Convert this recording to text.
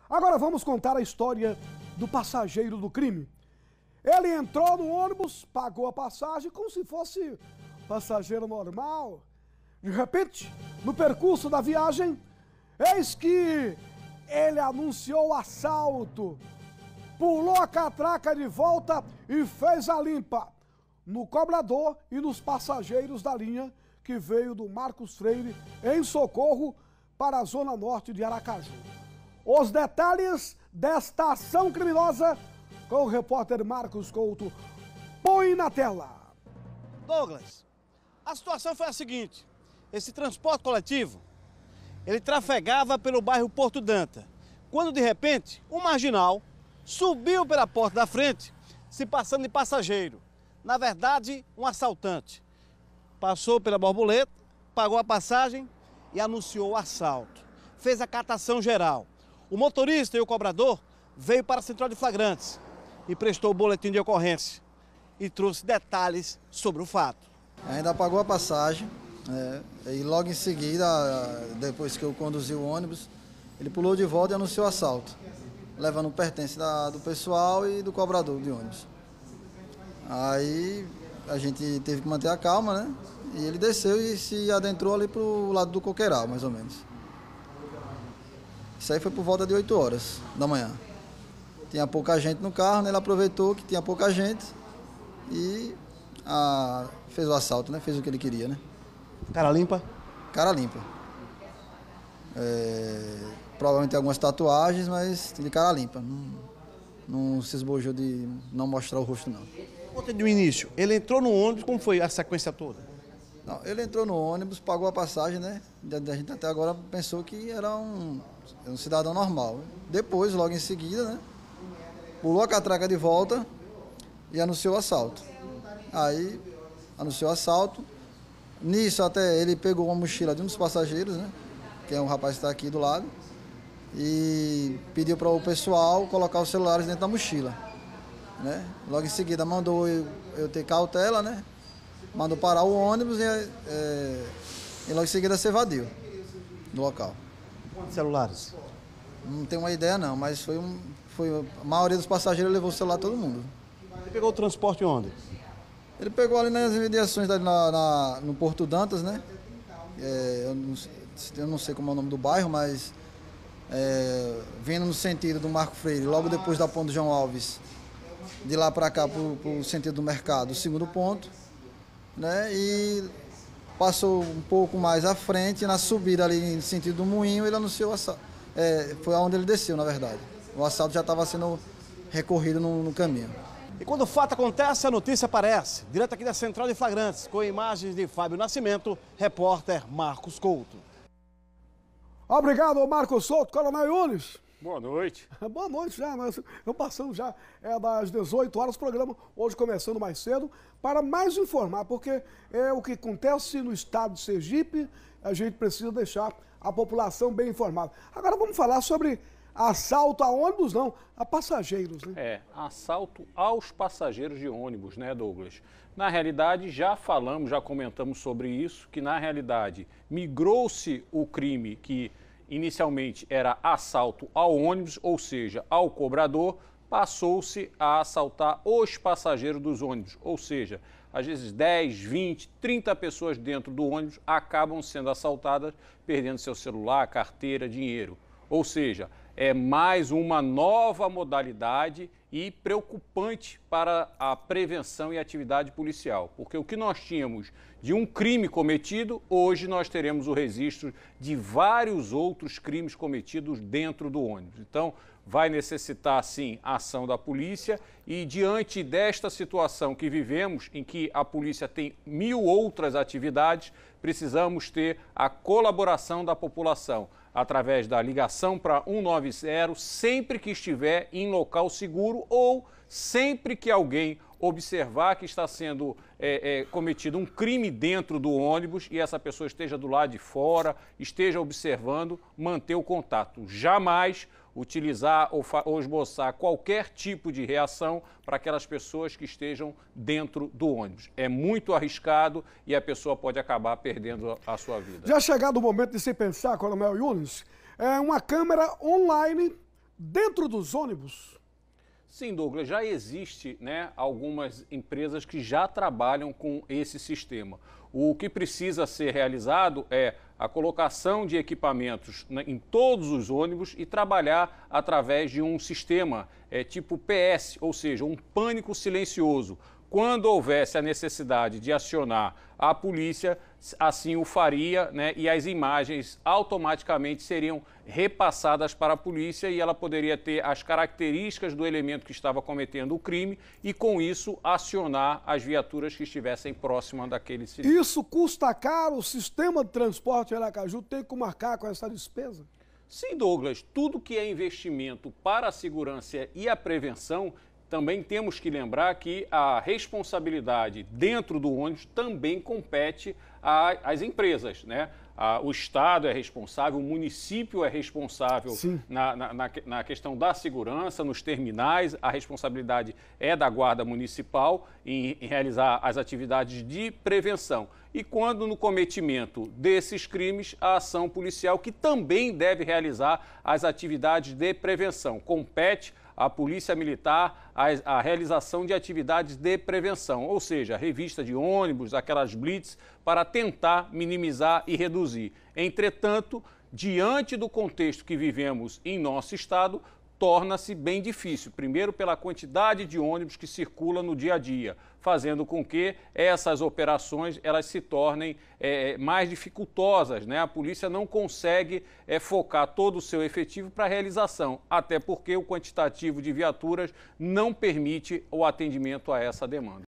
Agora vamos contar a história do passageiro do crime. Ele entrou no ônibus, pagou a passagem como se fosse passageiro normal. De repente, no percurso da viagem, eis que ele anunciou o assalto, pulou a catraca de volta e fez a limpa no cobrador e nos passageiros da linha que veio do Marcos Freire em Socorro para a zona norte de Aracaju. Os detalhes desta ação criminosa com o repórter Marcos Couto. Põe na tela. Douglas, a situação foi a seguinte: esse transporte coletivo, ele trafegava pelo bairro Porto Danta, quando de repente um marginal subiu pela porta da frente, se passando de passageiro. Na verdade, um assaltante. Passou pela borboleta, pagou a passagem e anunciou o assalto. Fez a catação geral. O motorista e o cobrador veio para a central de flagrantes e prestou o boletim de ocorrência e trouxe detalhes sobre o fato. Ainda pagou a passagem, e logo em seguida, depois que eu conduzi o ônibus, ele pulou de volta e anunciou o assalto, levando pertence do pessoal e do cobrador de ônibus. Aí a gente teve que manter a calma, né? E ele desceu e se adentrou ali para o lado do Coqueiral, mais ou menos. Isso aí foi por volta de 8 horas da manhã. Tinha pouca gente no carro, né? Ele aproveitou que tinha pouca gente e fez o assalto, né? Fez o que ele queria, né? Cara limpa? Cara limpa. Provavelmente tem algumas tatuagens, mas de cara limpa. Não se esbojou de não mostrar o rosto, não. Conta de um início. Ele entrou no ônibus, como foi a sequência toda? Não, ele entrou no ônibus, pagou a passagem, né? A gente até agora pensou que era um cidadão normal. Depois, logo em seguida, né? Pulou a catraca de volta e anunciou o assalto. Aí, anunciou o assalto. Nisso, até ele pegou uma mochila de um dos passageiros, né? Que é um rapaz que está aqui do lado. E pediu para o pessoal colocar os celulares dentro da mochila, né? Logo em seguida, mandou eu ter cautela, né? Mandou parar o ônibus e logo em seguida se evadiu do local. Quantos celulares? Não tenho uma ideia não, mas a maioria dos passageiros levou o celular todo mundo. Ele pegou o transporte onde? Ele pegou ali nas imediações no Porto Dantas, né? Eu não sei como é o nome do bairro, mas vindo no sentido do Marco Freire, logo depois da ponte João Alves, de lá para cá, para o sentido do mercado, o segundo ponto, né? E passou um pouco mais à frente, na subida ali no sentido do Moinho, ele anunciou o assalto. Foi aonde ele desceu, na verdade. O assalto já estava sendo recorrido no caminho. E quando o fato acontece, a notícia aparece. Direto aqui da Central de Flagrantes, com imagens de Fábio Nascimento, repórter Marcos Couto. Obrigado, Marcos Couto. Coronel Yunes. Boa noite. Boa noite já, nós estamos passando já das 18 horas, o programa hoje começando mais cedo, para mais informar, porque é o que acontece no estado de Sergipe, a gente precisa deixar a população bem informada. Agora vamos falar sobre assalto a ônibus, não, a passageiros, né? Assalto aos passageiros de ônibus, né, Douglas? Na realidade, já comentamos sobre isso, que na realidade migrou-se o crime que inicialmente era assalto ao ônibus, ou seja, ao cobrador, passou-se a assaltar os passageiros dos ônibus, ou seja, às vezes 10, 20, 30 pessoas dentro do ônibus acabam sendo assaltadas, perdendo seu celular, carteira, dinheiro. Ou seja, é mais uma nova modalidade e preocupante para a prevenção e atividade policial. Porque o que nós tínhamos de um crime cometido, hoje nós teremos o registro de vários outros crimes cometidos dentro do ônibus. Então, vai necessitar, sim, a ação da polícia e, diante desta situação que vivemos, em que a polícia tem 1000 outras atividades, precisamos ter a colaboração da população através da ligação para 190, sempre que estiver em local seguro ou sempre que alguém observar que está sendo cometido um crime dentro do ônibus e essa pessoa esteja do lado de fora, esteja observando, manter o contato. Jamais utilizar ou esboçar qualquer tipo de reação para aquelas pessoas que estejam dentro do ônibus. É muito arriscado e a pessoa pode acabar perdendo a sua vida. Já chegado o momento de se pensar, Coronel Yunes, uma câmera online dentro dos ônibus? Sim, Douglas, já existe, né, algumas empresas que já trabalham com esse sistema. O que precisa ser realizado é a colocação de equipamentos, né, em todos os ônibus e trabalhar através de um sistema tipo PS, ou seja, um pânico silencioso. Quando houvesse a necessidade de acionar a polícia, assim o faria, né, e as imagens automaticamente seriam repassadas para a polícia e ela poderia ter as características do elemento que estava cometendo o crime e, com isso, acionar as viaturas que estivessem próximas daquele sinistro. Isso custa caro? O sistema de transporte em Aracaju tem que marcar com essa despesa? Sim, Douglas, tudo que é investimento para a segurança e a prevenção, também temos que lembrar que a responsabilidade dentro do ônibus também compete às empresas, né? O Estado é responsável, o município é responsável na questão da segurança, nos terminais, a responsabilidade é da Guarda Municipal em realizar as atividades de prevenção. E quando no cometimento desses crimes, a ação policial que também deve realizar as atividades de prevenção. Compete à Polícia Militar a realização de atividades de prevenção, ou seja, revista de ônibus, aquelas blitz, para tentar minimizar e reduzir. Entretanto, diante do contexto que vivemos em nosso estado, torna-se bem difícil. Primeiro, pela quantidade de ônibus que circula no dia a dia, fazendo com que essas operações elas se tornem mais dificultosas, né? A polícia não consegue focar todo o seu efetivo para a realização, até porque o quantitativo de viaturas não permite o atendimento a essa demanda.